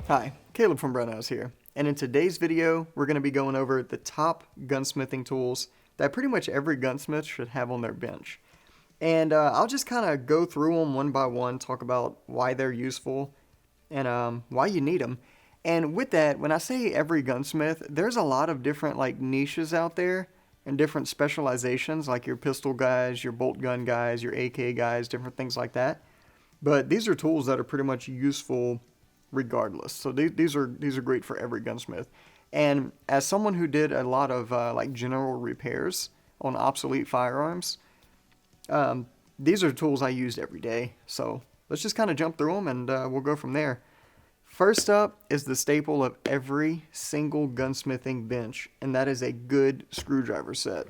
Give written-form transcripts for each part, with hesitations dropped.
Hi, Caleb from Brownells here, and in today's video we're going to be going over the top gunsmithing tools that pretty much every gunsmith should have on their bench. And I'll just kind of go through them one by one, talk about why they're useful and why you need them. And with that, when I say every gunsmith, there's a lot of different like niches out there and different specializations, like your pistol guys, your bolt gun guys, your AK guys, different things like that. But these are tools that are pretty much useful regardless. So these are great for every gunsmith. And as someone who did a lot of like general repairs on obsolete firearms, these are tools I used every day. So let's just kind of jump through them and we'll go from there. First up is the staple of every single gunsmithing bench, and that is a good screwdriver set.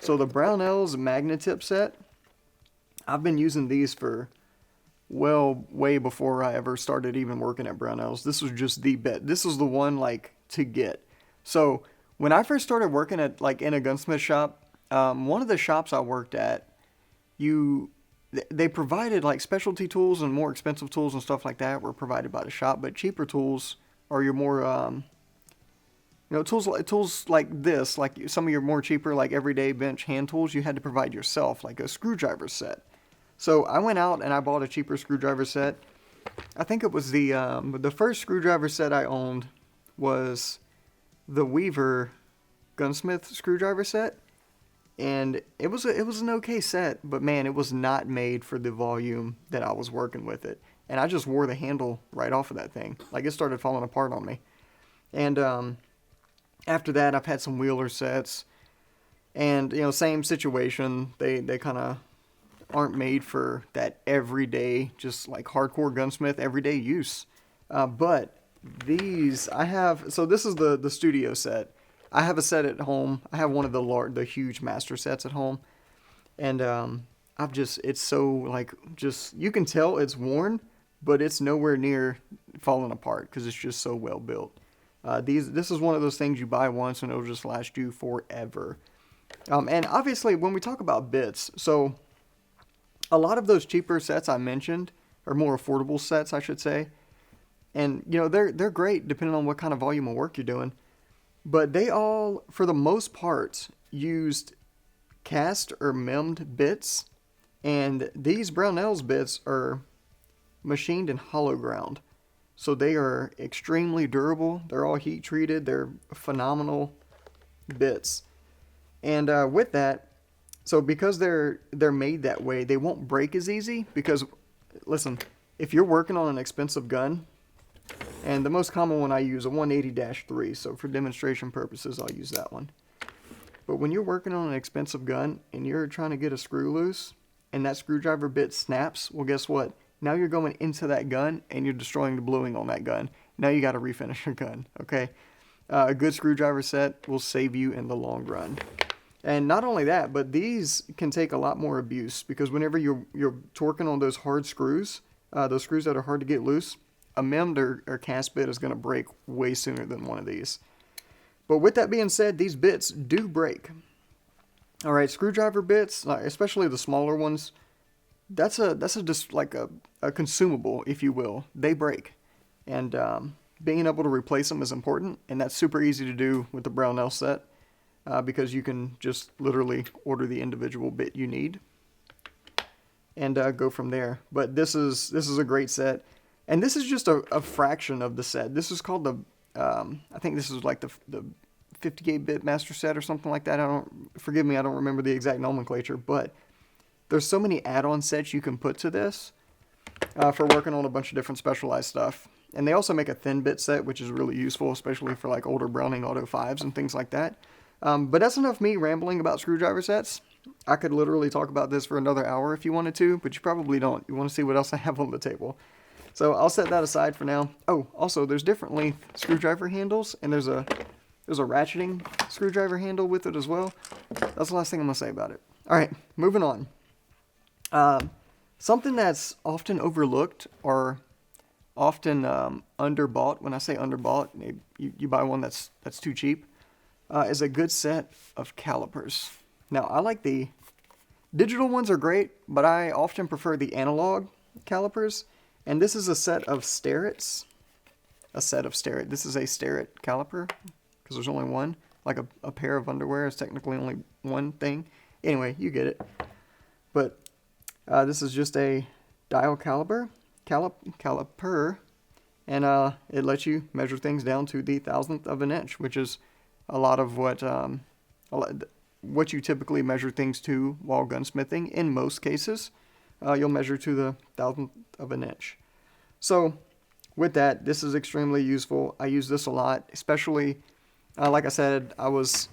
So the Brownells Magnetip set, I've been using these for way before I ever started even working at Brownells. This was just the bit. This was the one like to get. So when I first started working at like in a gunsmith shop, one of the shops I worked at, they provided like specialty tools and more expensive tools and stuff like that were provided by the shop, but cheaper tools or your more tools like this, like some of your more cheaper like everyday bench hand tools, you had to provide yourself, like a screwdriver set. So I went out and I bought a cheaper screwdriver set. I think it was the first screwdriver set I owned was the Weaver Gunsmith screwdriver set, and it was an okay set, but man, it was not made for the volume that I was working with it, and I just wore the handle right off of that thing. Like it started falling apart on me. And after that, I've had some Wheeler sets, and same situation. They kind of aren't made for that everyday, just like hardcore gunsmith everyday use. But these I have. So this is the studio set. I have a set at home. I have one of the huge master sets at home, and it's so like just you can tell it's worn, but it's nowhere near falling apart because it's just so well built. This is one of those things you buy once and it'll just last you forever. And obviously when we talk about bits, so a lot of those cheaper sets I mentioned, or more affordable sets, I should say, and they're great depending on what kind of volume of work you're doing. But they all, for the most part, used cast or memmed bits, and these Brownells bits are machined in hollow ground, so they are extremely durable. They're all heat treated. They're phenomenal bits, and with that. So because they're made that way, they won't break as easy because, listen, if you're working on an expensive gun, and the most common one I use, a 180-3, so for demonstration purposes, I'll use that one. But when you're working on an expensive gun and you're trying to get a screw loose and that screwdriver bit snaps, well, guess what? Now you're going into that gun and you're destroying the bluing on that gun. Now you got to refinish your gun, okay? A good screwdriver set will save you in the long run. And not only that, but these can take a lot more abuse because whenever you're torquing on those hard screws, those screws that are hard to get loose, a memmed or cast bit is going to break way sooner than one of these. But with that being said, these bits do break. All right, screwdriver bits, especially the smaller ones, that's just like a consumable, if you will. They break, and being able to replace them is important, and that's super easy to do with the Brownell set. Because you can just literally order the individual bit you need and go from there. But this is a great set, and this is just a fraction of the set. This is called the I think this is like the 58-bit master set or something like that. Forgive me, I don't remember the exact nomenclature, but there's so many add-on sets you can put to this for working on a bunch of different specialized stuff. And they also make a thin bit set, which is really useful, especially for like older Browning Auto 5s and things like that. But that's enough me rambling about screwdriver sets. I could literally talk about this for another hour if you wanted to, but you probably don't. You want to see what else I have on the table. So I'll set that aside for now. Oh, also there's different length screwdriver handles, and there's a ratcheting screwdriver handle with it as well. That's the last thing I'm going to say about it. All right, moving on. Something that's often overlooked or often underbought. When I say underbought, you buy one that's too cheap. Is a good set of calipers. Now, I like the digital ones are great, but I often prefer the analog calipers. And this is a set of Starrett's a set of Starrett. This is a Starrett caliper because there's only one. Like a pair of underwear is technically only one thing. Anyway, you get it. But this is just a dial caliper, and it lets you measure things down to the thousandth of an inch, which is a lot of what you typically measure things to while gunsmithing. In most cases, you'll measure to the thousandth of an inch. So with that, this is extremely useful. I use this a lot, especially, like I said, I was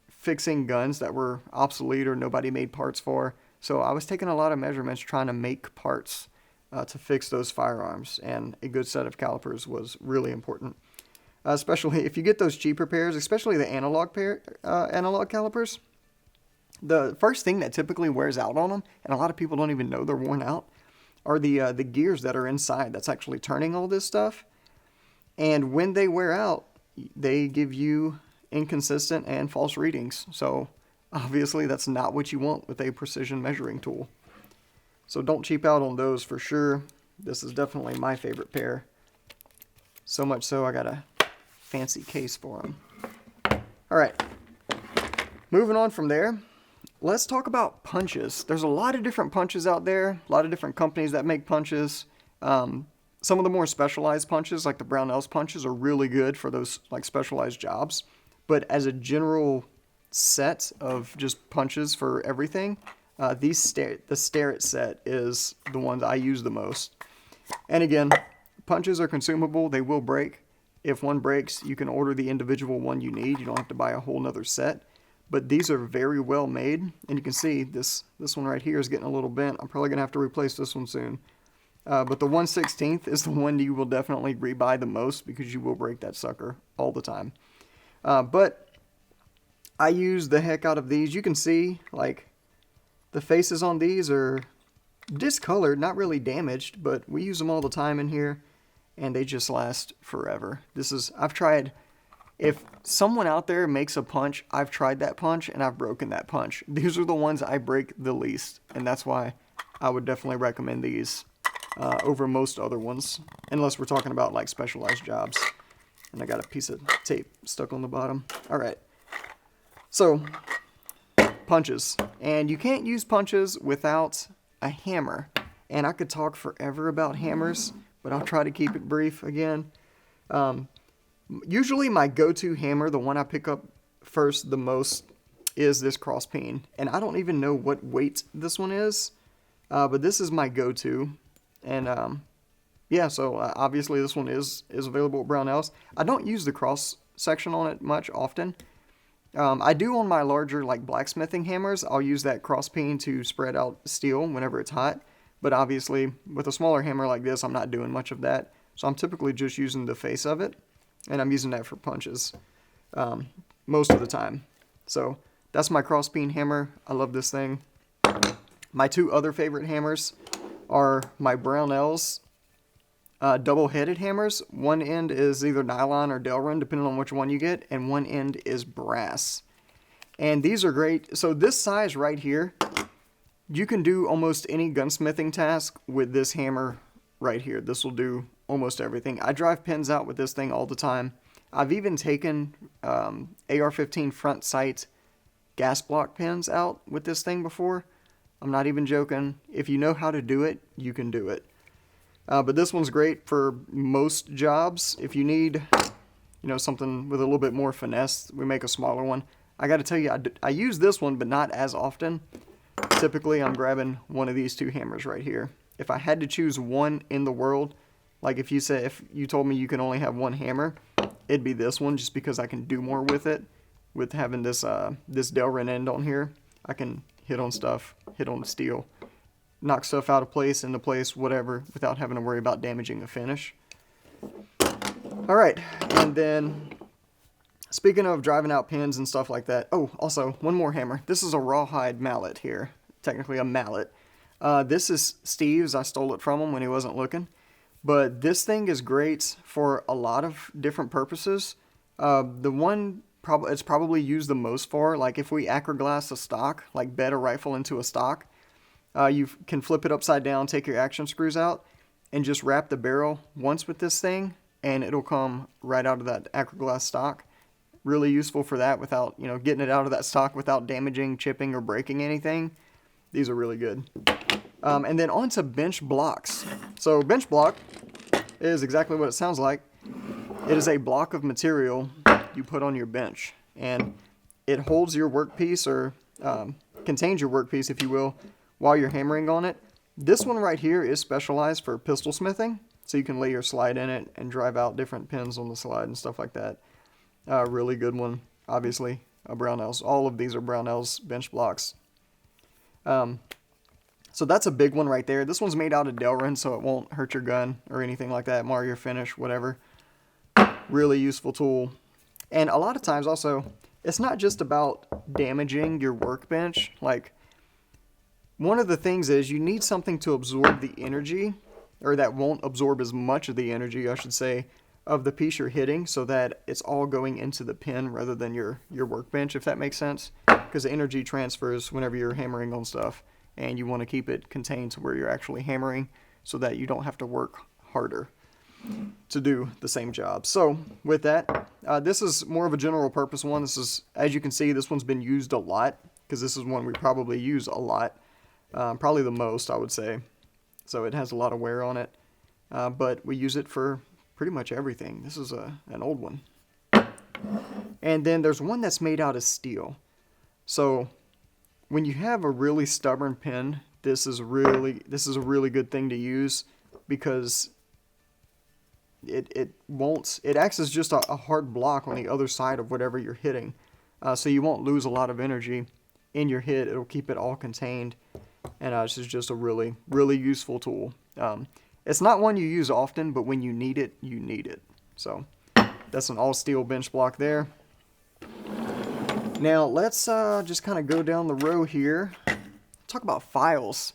fixing guns that were obsolete or nobody made parts for. So I was taking a lot of measurements trying to make parts to fix those firearms, and a good set of calipers was really important. Especially if you get those cheaper pairs, especially the analog calipers. The first thing that typically wears out on them, and a lot of people don't even know they're worn out, are the gears that are inside that's actually turning all this stuff. And when they wear out, they give you inconsistent and false readings. So obviously that's not what you want with a precision measuring tool. So don't cheap out on those for sure. This is definitely my favorite pair. So much so I got a fancy case for them. Alright, moving on from there, let's talk about punches. There's a lot of different punches out there, a lot of different companies that make punches. Some of the more specialized punches, like the Brownells punches, are really good for those like specialized jobs. But as a general set of just punches for everything, the Starrett set is the one that I use the most. And again, punches are consumable. They will break. If one breaks, you can order the individual one you need. You don't have to buy a whole nother set. But these are very well made. And you can see this one right here is getting a little bent. I'm probably going to have to replace this one soon. But the 1/16 is the one you will definitely rebuy the most because you will break that sucker all the time. But I use the heck out of these. You can see, like, the faces on these are discolored, not really damaged, but we use them all the time in here, and they just last forever. I've tried, if someone out there makes a punch, I've tried that punch, and I've broken that punch. These are the ones I break the least, and that's why I would definitely recommend these over most other ones, unless we're talking about, like, specialized jobs. And I got a piece of tape stuck on the bottom. Alright. So, punches. And you can't use punches without a hammer. And I could talk forever about hammers, but I'll try to keep it brief again. Usually my go-to hammer, the one I pick up first the most, is this cross peen. And I don't even know what weight this one is, but this is my go-to. And yeah, so obviously this one is available at Brownells. I don't use the cross section on it much often. I do on my larger, like, blacksmithing hammers. I'll use that cross peen to spread out steel whenever it's hot. But obviously, with a smaller hammer like this, I'm not doing much of that. So I'm typically just using the face of it, and I'm using that for punches most of the time. So that's my cross peen hammer. I love this thing. My two other favorite hammers are my Brownells double-headed hammers. One end is either nylon or Delrin, depending on which one you get, and one end is brass. And these are great. So this size right here, you can do almost any gunsmithing task with this hammer right here. This will do almost everything. I drive pins out with this thing all the time. I've even taken AR-15 front sight gas block pins out with this thing before. I'm not even joking. If you know how to do it, you can do it. But this one's great for most jobs. If you need, something with a little bit more finesse, we make a smaller one. I got to tell you, I use this one, but not as often. Typically, I'm grabbing one of these two hammers right here. If I had to choose one in the world, like if you told me you can only have one hammer, it'd be this one, just because I can do more with it. With having this Delrin end on here, I can hit on stuff, hit on steel, knock stuff out of place, into place, whatever, without having to worry about damaging the finish. Alright, and then, speaking of driving out pins and stuff like that, oh, also, one more hammer. This is a Rawhide mallet here, technically a mallet. This is Steve's. I stole it from him when he wasn't looking. But this thing is great for a lot of different purposes. The one it's probably used the most for, like if we acroglass a stock, like bed a rifle into a stock, you can flip it upside down, take your action screws out, and just wrap the barrel once with this thing, and it'll come right out of that acroglass stock. Really useful for that without, you know, getting it out of that stock without damaging, chipping, or breaking anything. These are really good. And then on to bench blocks. So bench block is exactly what it sounds like. It is a block of material you put on your bench, and it holds your workpiece, or contains your workpiece, if you will, while you're hammering on it. This one right here is specialized for pistol smithing, so you can lay your slide in it and drive out different pins on the slide and stuff like that. Really good one, obviously. Brownells. All of these are Brownells bench blocks. So that's a big one right there. This one's made out of Delrin, so it won't hurt your gun or anything like that. Mar your finish, whatever. Really useful tool. And a lot of times also, it's not just about damaging your workbench. Like, one of the things is you need something to absorb the energy, or that won't absorb as much of the energy, I should say, of the piece you're hitting, so that it's all going into the pin rather than your workbench, if that makes sense. Because the energy transfers whenever you're hammering on stuff, and you want to keep it contained to where you're actually hammering so that you don't have to work harder to do the same job. So with that, this is more of a general purpose one. This is, as you can see, this one's been used a lot, because this is one we probably use a lot, probably the most, I would say. So it has a lot of wear on it, but we use it for pretty much everything. This is an old one. And then there's one that's made out of steel. So when you have a really stubborn pin, this is a really good thing to use, because it acts as just a hard block on the other side of whatever you're hitting. So you won't lose a lot of energy in your hit. It'll keep it all contained. And this is just a really, really useful tool. It's not one you use often, but when you need it, you need it. So that's an all steel bench block there. Now let's just kind of go down the row here. Talk about files.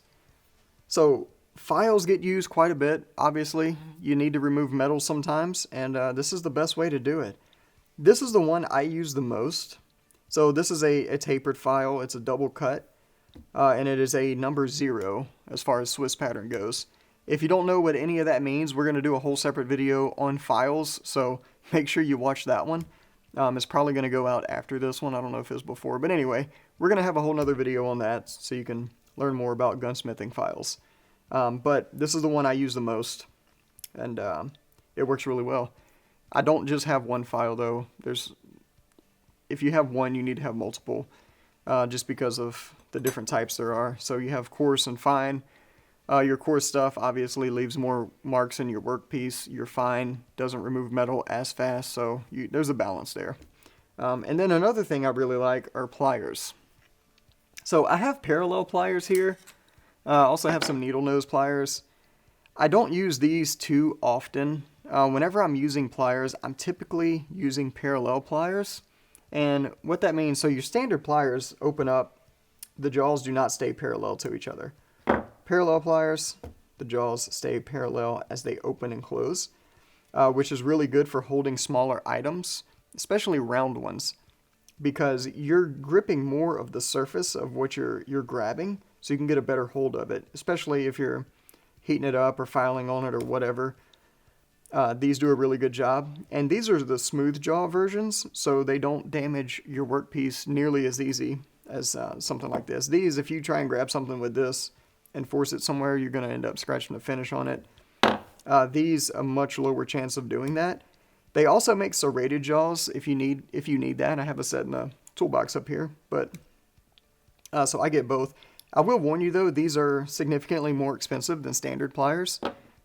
So files get used quite a bit. Obviously, you need to remove metal sometimes, and this is the best way to do it. This is the one I use the most. So this is a tapered file. It's a double cut, and it is a number 0 as far as Swiss pattern goes. If you don't know what any of that means, we're going to do a whole separate video on files, so make sure you watch that one. It's probably going to go out after this one. I don't know if it's before, but anyway, we're going to have a whole nother video on that, so you can learn more about gunsmithing files. But this is the one I use the most, and it works really well. I don't just have one file, though. If you have one, you need to have multiple, just because of the different types there are. So you have coarse and fine. Your coarse stuff obviously leaves more marks in your workpiece. Your fine doesn't remove metal as fast, so there's a balance there. And then another thing I really like are pliers. So I have parallel pliers here. I also have some needle nose pliers. I don't use these too often. Whenever I'm using pliers, I'm typically using parallel pliers. And what that means, so your standard pliers open up, the jaws do not stay parallel to each other. Parallel pliers, the jaws stay parallel as they open and close, which is really good for holding smaller items, especially round ones, because you're gripping more of the surface of what you're grabbing, so you can get a better hold of it, especially if you're heating it up or filing on it or whatever. These do a really good job, and these are the smooth jaw versions, so they don't damage your workpiece nearly as easy as something like this. These, if you try and grab something with this and force it somewhere, you're going to end up scratching the finish on it. These, a much lower chance of doing that. They also make serrated jaws if you need that. I have a set in the toolbox up here, but so I get both. I will warn you though, these are significantly more expensive than standard pliers,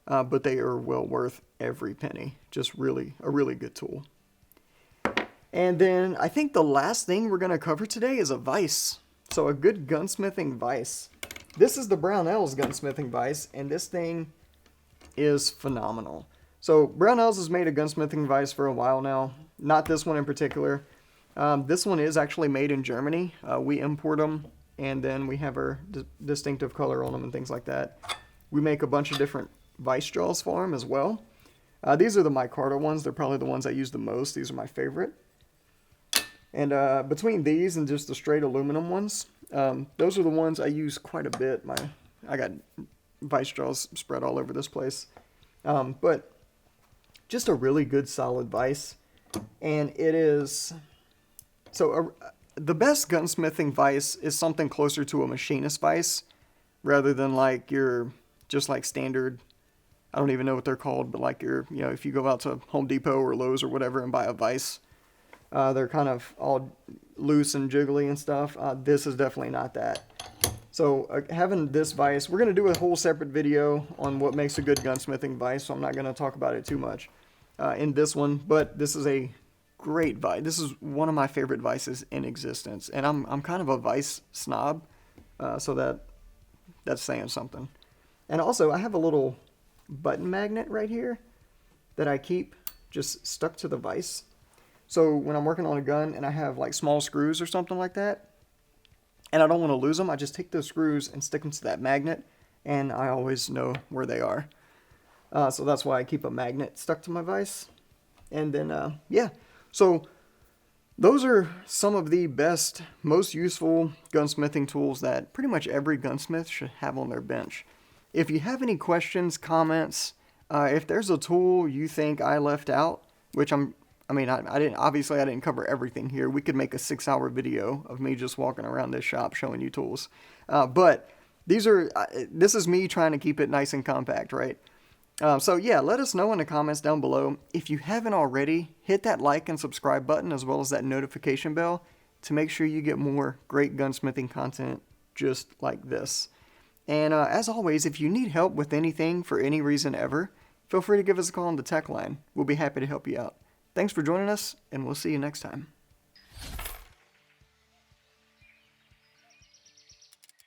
but they are well worth every penny. Just really a really good tool. And then I think the last thing we're going to cover today is a vise. So a good gunsmithing vise. This is the Brownells gunsmithing vise, and this thing is phenomenal. So Brownells has made a gunsmithing vise for a while now. Not this one in particular. This one is actually made in Germany. We import them, and then we have our distinctive color on them and things like that. We make a bunch of different vise jaws for them as well. These are the micarta ones. They're probably the ones I use the most. These are my favorite. And between these and just the straight aluminum ones, those are the ones I use quite a bit. I got vise jaws spread all over this place. But just a really good solid vise. And it is, so the best gunsmithing vise is something closer to a machinist vise rather than like your, just like standard, I don't even know what they're called, but like your, you know, if you go out to Home Depot or Lowe's or whatever and buy a vise, they're kind of all loose and jiggly and stuff. This is definitely not that. So having this vise, we're going to do a whole separate video on what makes a good gunsmithing vise, so I'm not going to talk about it too much in this one, but this is a great vise. This is one of my favorite vices in existence, and I'm kind of a vise snob, so that's saying something. And also, I have a little button magnet right here that I keep just stuck to the vise. So when I'm working on a gun and I have like small screws or something like that, and I don't want to lose them, I just take those screws and stick them to that magnet, and I always know where they are. So that's why I keep a magnet stuck to my vise. And then, yeah. So those are some of the best, most useful gunsmithing tools that pretty much every gunsmith should have on their bench. If you have any questions, comments, if there's a tool you think I left out, which I didn't cover everything here. We could make a 6-hour video of me just walking around this shop showing you tools. But this is me trying to keep it nice and compact, right? So yeah, let us know in the comments down below. If you haven't already, hit that like and subscribe button as well as that notification bell to make sure you get more great gunsmithing content just like this. And as always, if you need help with anything for any reason ever, feel free to give us a call on the tech line. We'll be happy to help you out. Thanks for joining us, and we'll see you next time.